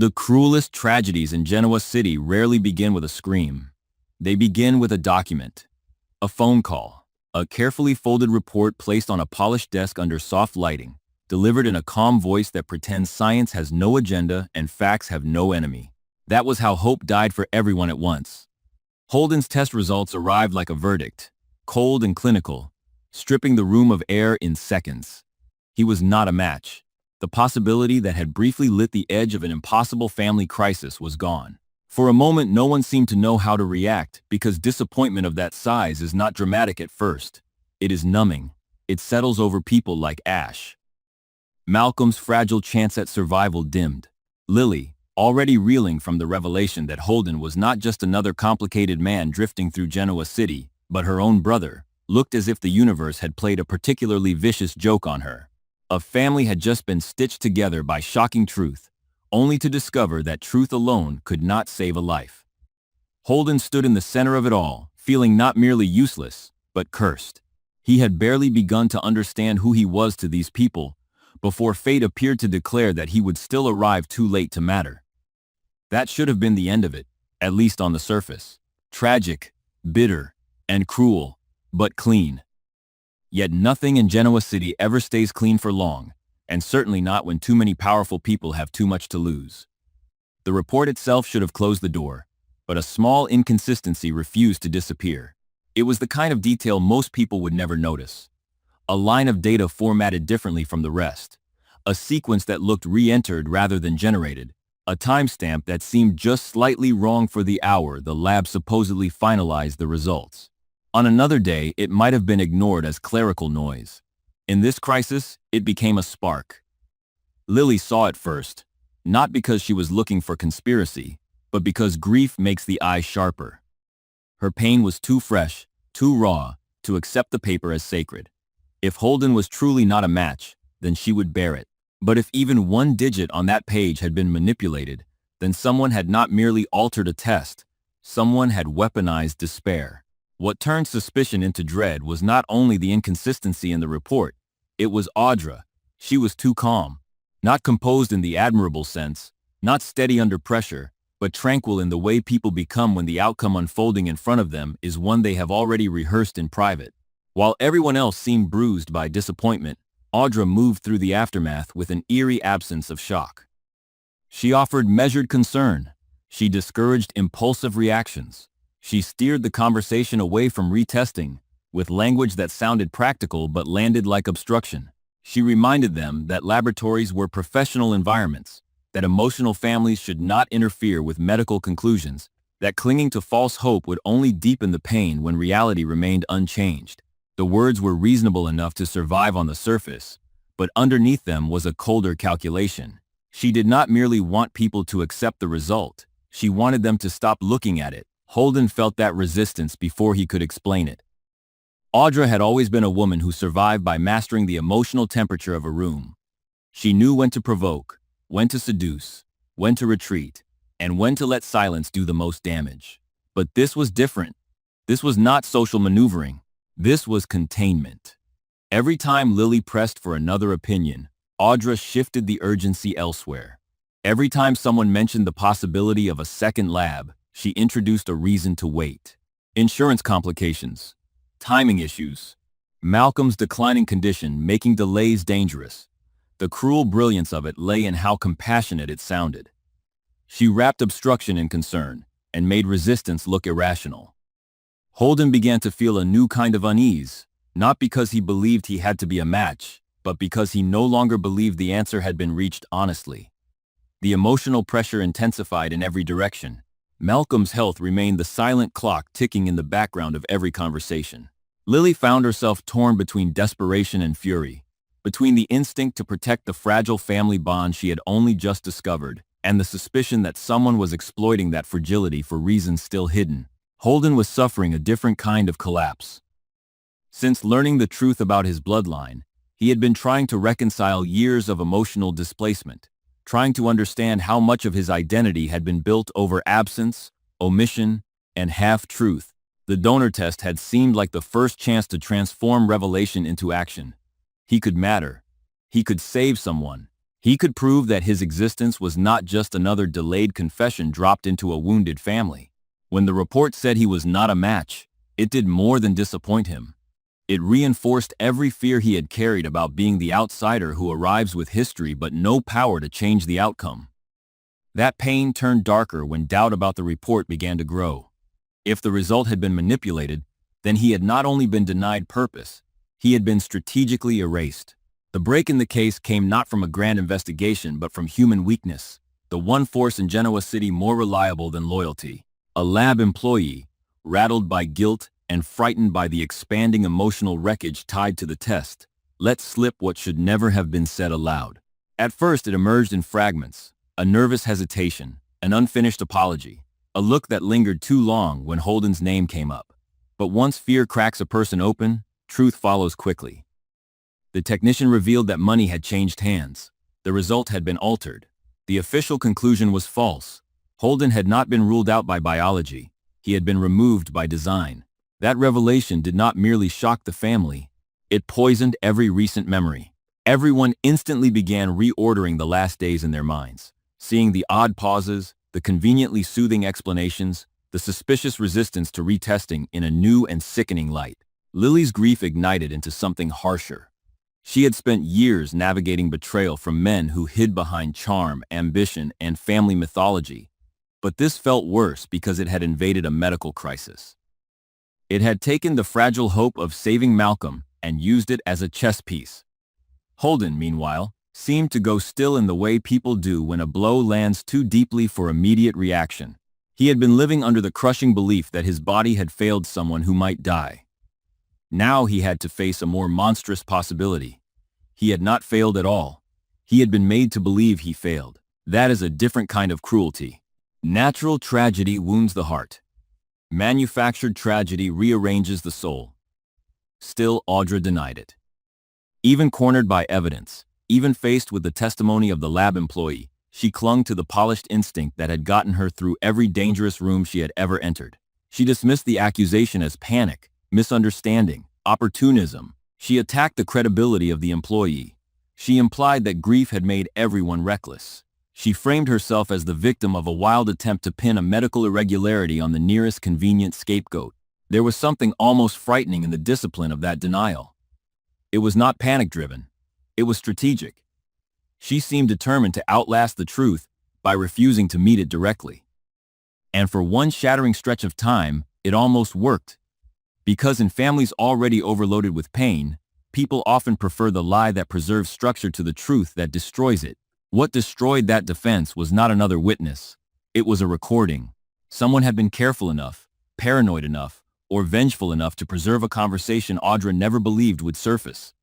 The cruelest tragedies in Genoa City rarely begin with a scream. They begin with a document, a phone call, a carefully folded report placed on a polished desk under soft lighting, delivered in a calm voice that pretends science has no agenda and facts have no enemy. That was how hope died for everyone at once. Holden's test results arrived like a verdict, cold and clinical, stripping the room of air in seconds. He was not a match. The possibility that had briefly lit the edge of an impossible family crisis was gone. For a moment, no one seemed to know how to react because disappointment of that size is not dramatic at first. It is numbing. It settles over people like ash. Malcolm's fragile chance at survival dimmed. Lily, already reeling from the revelation that Holden was not just another complicated man drifting through Genoa City, but her own brother, looked as if the universe had played a particularly vicious joke on her. A family had just been stitched together by shocking truth, only to discover that truth alone could not save a life. Holden stood in the center of it all, feeling not merely useless, but cursed. He had barely begun to understand who he was to these people, before fate appeared to declare that he would still arrive too late to matter. That should have been the end of it, at least on the surface. Tragic, bitter, and cruel, but clean. Yet nothing in Genoa City ever stays clean for long, and certainly not when too many powerful people have too much to lose. The report itself should have closed the door, but a small inconsistency refused to disappear. It was the kind of detail most people would never notice. A line of data formatted differently from the rest, a sequence that looked re-entered rather than generated, a timestamp that seemed just slightly wrong for the hour the lab supposedly finalized the results. On another day, it might have been ignored as clerical noise. In this crisis, it became a spark. Lily saw it first, not because she was looking for conspiracy, but because grief makes the eye sharper. Her pain was too fresh, too raw, to accept the paper as sacred. If Holden was truly not a match, then she would bear it. But if even one digit on that page had been manipulated, then someone had not merely altered a test, someone had weaponized despair. What turned suspicion into dread was not only the inconsistency in the report, it was Audra. She was too calm, not composed in the admirable sense, not steady under pressure, but tranquil in the way people become when the outcome unfolding in front of them is one they have already rehearsed in private. While everyone else seemed bruised by disappointment, Audra moved through the aftermath with an eerie absence of shock. She offered measured concern. She discouraged impulsive reactions. She steered the conversation away from retesting, with language that sounded practical but landed like obstruction. She reminded them that laboratories were professional environments, that emotional families should not interfere with medical conclusions, that clinging to false hope would only deepen the pain when reality remained unchanged. The words were reasonable enough to survive on the surface, but underneath them was a colder calculation. She did not merely want people to accept the result, she wanted them to stop looking at it. Holden felt that resistance before he could explain it. Audra had always been a woman who survived by mastering the emotional temperature of a room. She knew when to provoke, when to seduce, when to retreat, and when to let silence do the most damage. But this was different. This was not social maneuvering. This was containment. Every time Lily pressed for another opinion, Audra shifted the urgency elsewhere. Every time someone mentioned the possibility of a second lab, she introduced a reason to wait. Insurance complications, timing issues, Malcolm's declining condition making delays dangerous. The cruel brilliance of it lay in how compassionate it sounded. She wrapped obstruction in concern and made resistance look irrational. Holden began to feel a new kind of unease, not because he believed he had to be a match, but because he no longer believed the answer had been reached honestly. The emotional pressure intensified in every direction. Malcolm's health remained the silent clock ticking in the background of every conversation. Lily found herself torn between desperation and fury, between the instinct to protect the fragile family bond she had only just discovered, and the suspicion that someone was exploiting that fragility for reasons still hidden. Holden was suffering a different kind of collapse. Since learning the truth about his bloodline, he had been trying to reconcile years of emotional displacement, trying to understand how much of his identity had been built over absence, omission, and half-truth. The donor test had seemed like the first chance to transform revelation into action. He could matter. He could save someone. He could prove that his existence was not just another delayed confession dropped into a wounded family. When the report said he was not a match, it did more than disappoint him. It reinforced every fear he had carried about being the outsider who arrives with history but no power to change the outcome. That pain turned darker when doubt about the report began to grow. If the result had been manipulated, then he had not only been denied purpose, he had been strategically erased. The break in the case came not from a grand investigation but from human weakness, the one force in Genoa City more reliable than loyalty. A lab employee, rattled by guilt and frightened by the expanding emotional wreckage tied to the test, let slip what should never have been said aloud. At first it emerged in fragments, a nervous hesitation, an unfinished apology, a look that lingered too long when Holden's name came up. But once fear cracks a person open, truth follows quickly. The technician revealed that money had changed hands. The result had been altered. The official conclusion was false. Holden had not been ruled out by biology. He had been removed by design. That revelation did not merely shock the family. It poisoned every recent memory. Everyone instantly began reordering the last days in their minds, seeing the odd pauses, the conveniently soothing explanations, the suspicious resistance to retesting in a new and sickening light. Lily's grief ignited into something harsher. She had spent years navigating betrayal from men who hid behind charm, ambition, and family mythology. But this felt worse because it had invaded a medical crisis. It had taken the fragile hope of saving Malcolm and used it as a chess piece. Holden, meanwhile, seemed to go still in the way people do when a blow lands too deeply for immediate reaction. He had been living under the crushing belief that his body had failed someone who might die. Now he had to face a more monstrous possibility. He had not failed at all. He had been made to believe he failed. That is a different kind of cruelty. Natural tragedy wounds the heart. Manufactured tragedy rearranges the soul. Still, Audra denied it. Even cornered by evidence, even faced with the testimony of the lab employee, she clung to the polished instinct that had gotten her through every dangerous room she had ever entered. She dismissed the accusation as panic, misunderstanding, opportunism. She attacked the credibility of the employee. She implied that grief had made everyone reckless. She framed herself as the victim of a wild attempt to pin a medical irregularity on the nearest convenient scapegoat. There was something almost frightening in the discipline of that denial. It was not panic-driven. It was strategic. She seemed determined to outlast the truth by refusing to meet it directly. And for one shattering stretch of time, it almost worked. Because in families already overloaded with pain, people often prefer the lie that preserves structure to the truth that destroys it. What destroyed that defense was not another witness. It was a recording. Someone had been careful enough, paranoid enough, or vengeful enough to preserve a conversation Audra never believed would surface.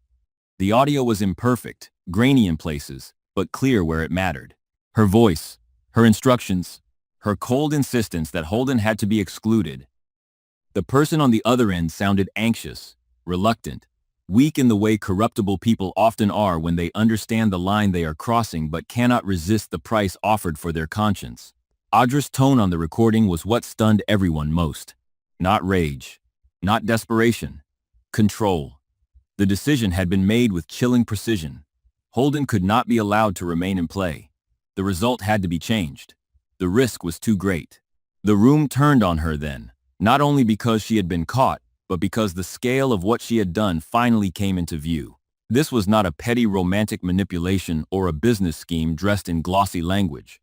The audio was imperfect, grainy in places, but clear where it mattered. Her voice, her instructions, her cold insistence that Holden had to be excluded. The person on the other end sounded anxious, reluctant, weak in the way corruptible people often are when they understand the line they are crossing but cannot resist the price offered for their conscience. Audra's tone on the recording was what stunned everyone most. Not rage, not desperation, control. The decision had been made with chilling precision. Holden could not be allowed to remain in play. The result had to be changed. The risk was too great. The room turned on her then, not only because she had been caught, but because the scale of what she had done finally came into view. This was not a petty romantic manipulation or a business scheme dressed in glossy language.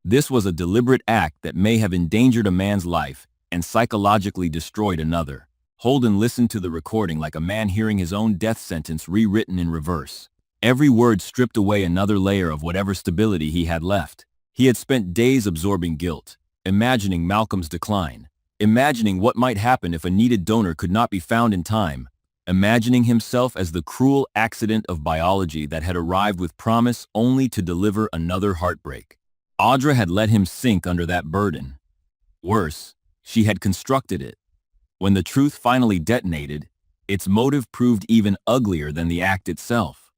This was a deliberate act that may have endangered a man's life and psychologically destroyed another. Holden listened to the recording like a man hearing his own death sentence rewritten in reverse. Every word stripped away another layer of whatever stability he had left. He had spent days absorbing guilt, imagining Malcolm's decline, imagining what might happen if a needed donor could not be found in time, imagining himself as the cruel accident of biology that had arrived with promise only to deliver another heartbreak. Audra had let him sink under that burden. Worse, she had constructed it. When the truth finally detonated, its motive proved even uglier than the act itself.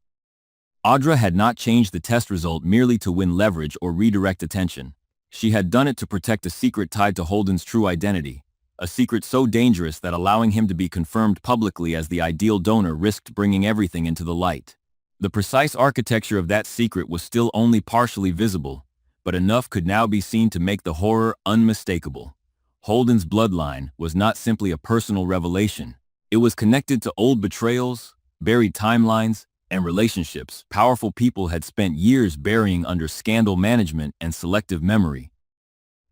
Audra had not changed the test result merely to win leverage or redirect attention. She had done it to protect a secret tied to Holden's true identity, a secret so dangerous that allowing him to be confirmed publicly as the ideal donor risked bringing everything into the light. The precise architecture of that secret was still only partially visible, but enough could now be seen to make the horror unmistakable. Holden's bloodline was not simply a personal revelation. It was connected to old betrayals, buried timelines, and relationships powerful people had spent years burying under scandal management and selective memory.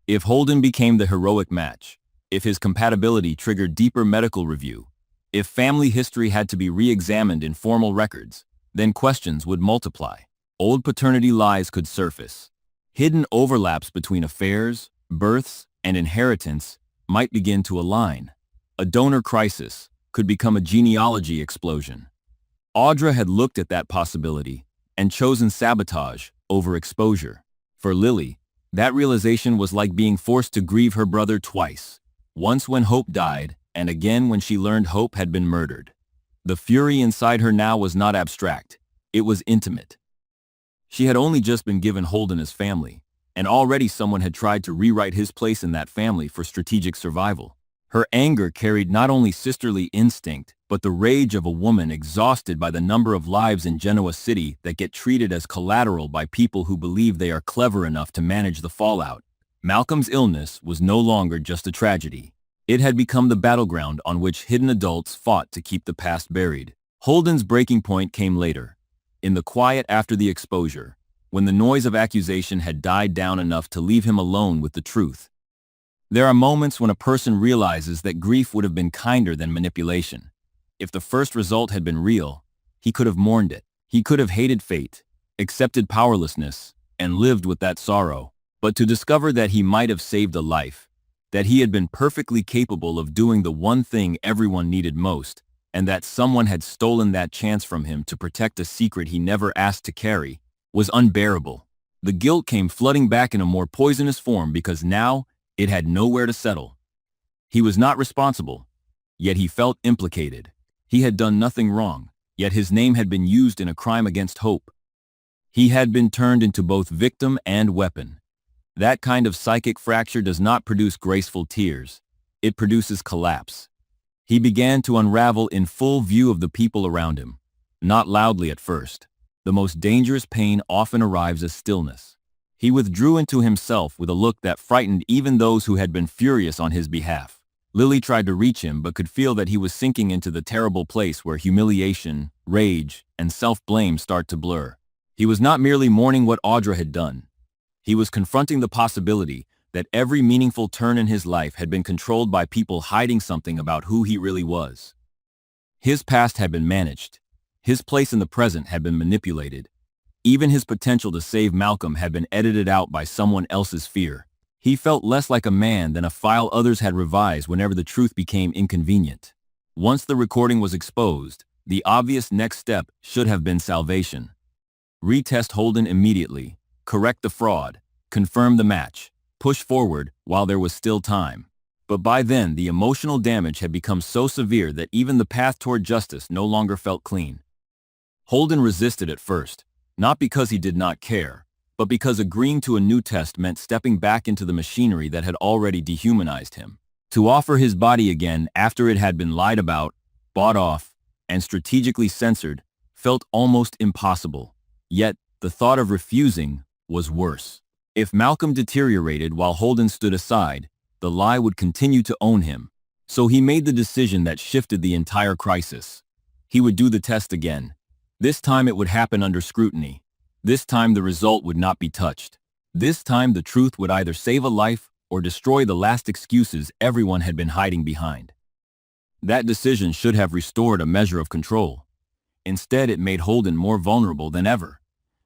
If Holden became the heroic match, if his compatibility triggered deeper medical review, if family history had to be re-examined in formal records, then questions would multiply. Old paternity lies could surface. Hidden overlaps between affairs, births, and inheritance might begin to align. A donor crisis could become a genealogy explosion. Audra had looked at that possibility and chosen sabotage over exposure. For Lily, that realization was like being forced to grieve her brother twice, once when hope died and again when she learned hope had been murdered. The fury inside her now was not abstract, it was intimate. She had only just been given Holden as family, and already someone had tried to rewrite his place in that family for strategic survival. Her anger carried not only sisterly instinct, but the rage of a woman exhausted by the number of lives in Genoa City that get treated as collateral by people who believe they are clever enough to manage the fallout. Malcolm's illness was no longer just a tragedy. It had become the battleground on which hidden adults fought to keep the past buried. Holden's breaking point came later, in the quiet after the exposure, when the noise of accusation had died down enough to leave him alone with the truth. There are moments when a person realizes that grief would have been kinder than manipulation. If the first result had been real, he could have mourned it. He could have hated fate, accepted powerlessness, and lived with that sorrow. But to discover that he might have saved a life, that he had been perfectly capable of doing the one thing everyone needed most, and that someone had stolen that chance from him to protect a secret he never asked to carry, was unbearable. The guilt came flooding back in a more poisonous form because now it had nowhere to settle. He was not responsible, yet he felt implicated. He had done nothing wrong, yet his name had been used in a crime against hope. He had been turned into both victim and weapon. That kind of psychic fracture does not produce graceful tears. It produces collapse. He began to unravel in full view of the people around him, not loudly at first. The most dangerous pain often arrives as stillness. He withdrew into himself with a look that frightened even those who had been furious on his behalf. Lily tried to reach him but could feel that he was sinking into the terrible place where humiliation, rage, and self-blame start to blur. He was not merely mourning what Audra had done. He was confronting the possibility that every meaningful turn in his life had been controlled by people hiding something about who he really was. His past had been managed. His place in the present had been manipulated. Even his potential to save Malcolm had been edited out by someone else's fear. He felt less like a man than a file others had revised whenever the truth became inconvenient. Once the recording was exposed, the obvious next step should have been salvation. Retest Holden immediately, correct the fraud, confirm the match, push forward while there was still time. But by then, the emotional damage had become so severe that even the path toward justice no longer felt clean. Holden resisted at first, not because he did not care, but because agreeing to a new test meant stepping back into the machinery that had already dehumanized him. To offer his body again after it had been lied about, bought off, and strategically censored felt almost impossible. Yet, the thought of refusing was worse. If Malcolm deteriorated while Holden stood aside, the lie would continue to own him. So he made the decision that shifted the entire crisis. He would do the test again. This time it would happen under scrutiny. This time the result would not be touched. This time the truth would either save a life or destroy the last excuses everyone had been hiding behind. That decision should have restored a measure of control. Instead, it made Holden more vulnerable than ever.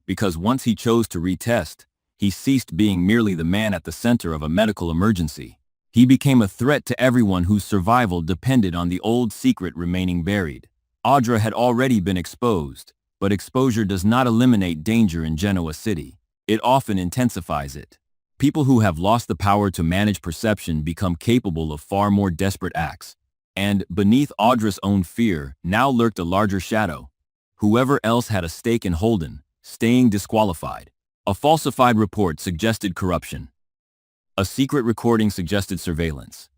Because once he chose to retest, he ceased being merely the man at the center of a medical emergency. He became a threat to everyone whose survival depended on the old secret remaining buried. Audra had already been exposed, but exposure does not eliminate danger in Genoa City. It often intensifies it. People who have lost the power to manage perception become capable of far more desperate acts. And beneath Audra's own fear now lurked a larger shadow. Whoever else had a stake in Holden, staying disqualified. A falsified report suggested corruption. A secret recording suggested surveillance.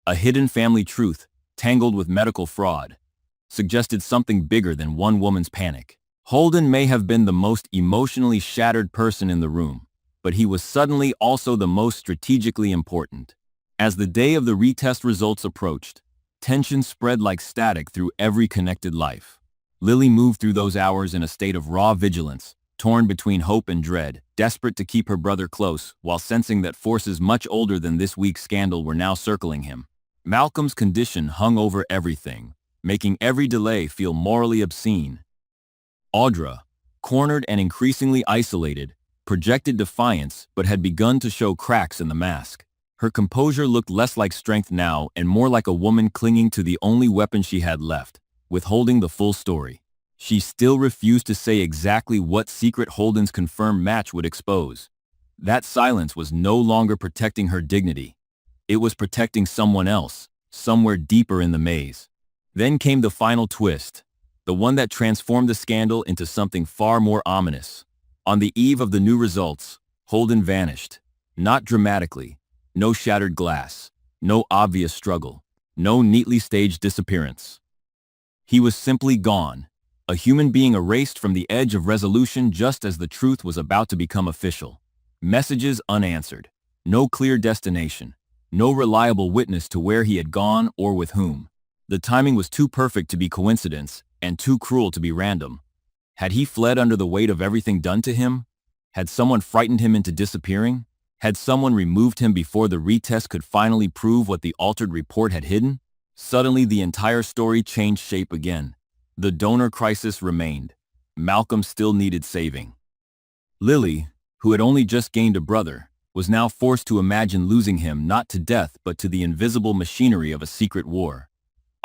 A hidden family truth, tangled with medical fraud, suggested something bigger than one woman's panic. Holden may have been the most emotionally shattered person in the room, but he was suddenly also the most strategically important. As the day of the retest results approached, tension spread like static through every connected life. Lily moved through those hours in a state of raw vigilance, torn between hope and dread, desperate to keep her brother close, while sensing that forces much older than this week's scandal were now circling him. Malcolm's condition hung over everything, making every delay feel morally obscene. Audra, cornered and increasingly isolated, projected defiance but had begun to show cracks in the mask. Her composure looked less like strength now and more like a woman clinging to the only weapon she had left, withholding the full story. She still refused to say exactly what secret Holden's confirmed match would expose. That silence was no longer protecting her dignity. It was protecting someone else, somewhere deeper in the maze. Then came the final twist, the one that transformed the scandal into something far more ominous. On the eve of the new results, Holden vanished. Not dramatically. No shattered glass. No obvious struggle. No neatly staged disappearance. He was simply gone, a human being erased from the edge of resolution just as the truth was about to become official. Messages unanswered. No clear destination. No reliable witness to where he had gone or with whom. The timing was too perfect to be coincidence, and too cruel to be random. Had he fled under the weight of everything done to him? Had someone frightened him into disappearing? Had someone removed him before the retest could finally prove what the altered report had hidden? Suddenly, the entire story changed shape again. The donor crisis remained. Malcolm still needed saving. Lily, who had only just gained a brother, was now forced to imagine losing him not to death but to the invisible machinery of a secret war.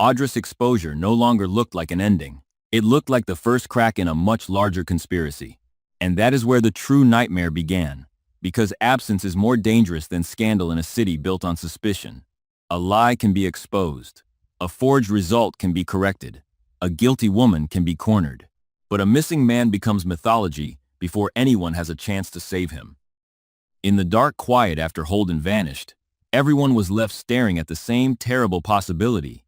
Audra's exposure no longer looked like an ending. It looked like the first crack in a much larger conspiracy. And that is where the true nightmare began, because absence is more dangerous than scandal in a city built on suspicion. A lie can be exposed. A forged result can be corrected. A guilty woman can be cornered. But a missing man becomes mythology before anyone has a chance to save him. In the dark quiet after Holden vanished, everyone was left staring at the same terrible possibility.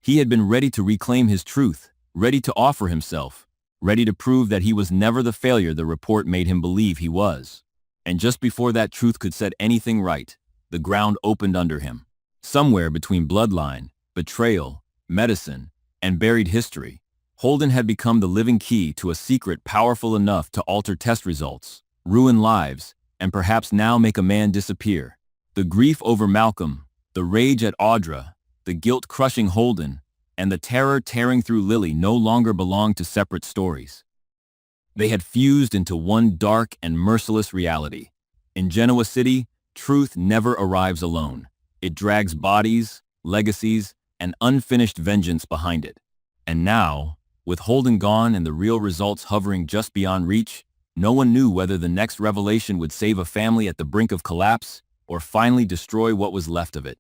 He had been ready to reclaim his truth, ready to offer himself, ready to prove that he was never the failure the report made him believe he was. And just before that truth could set anything right, the ground opened under him. Somewhere between bloodline, betrayal, medicine, and buried history, Holden had become the living key to a secret powerful enough to alter test results, ruin lives, and perhaps now make a man disappear. The grief over Malcolm, the rage at Audra, the guilt crushing Holden, and the terror tearing through Lily no longer belonged to separate stories. They had fused into one dark and merciless reality. In Genoa City, truth never arrives alone. It drags bodies, legacies, and unfinished vengeance behind it. And now, with Holden gone and the real results hovering just beyond reach, no one knew whether the next revelation would save a family at the brink of collapse or finally destroy what was left of it.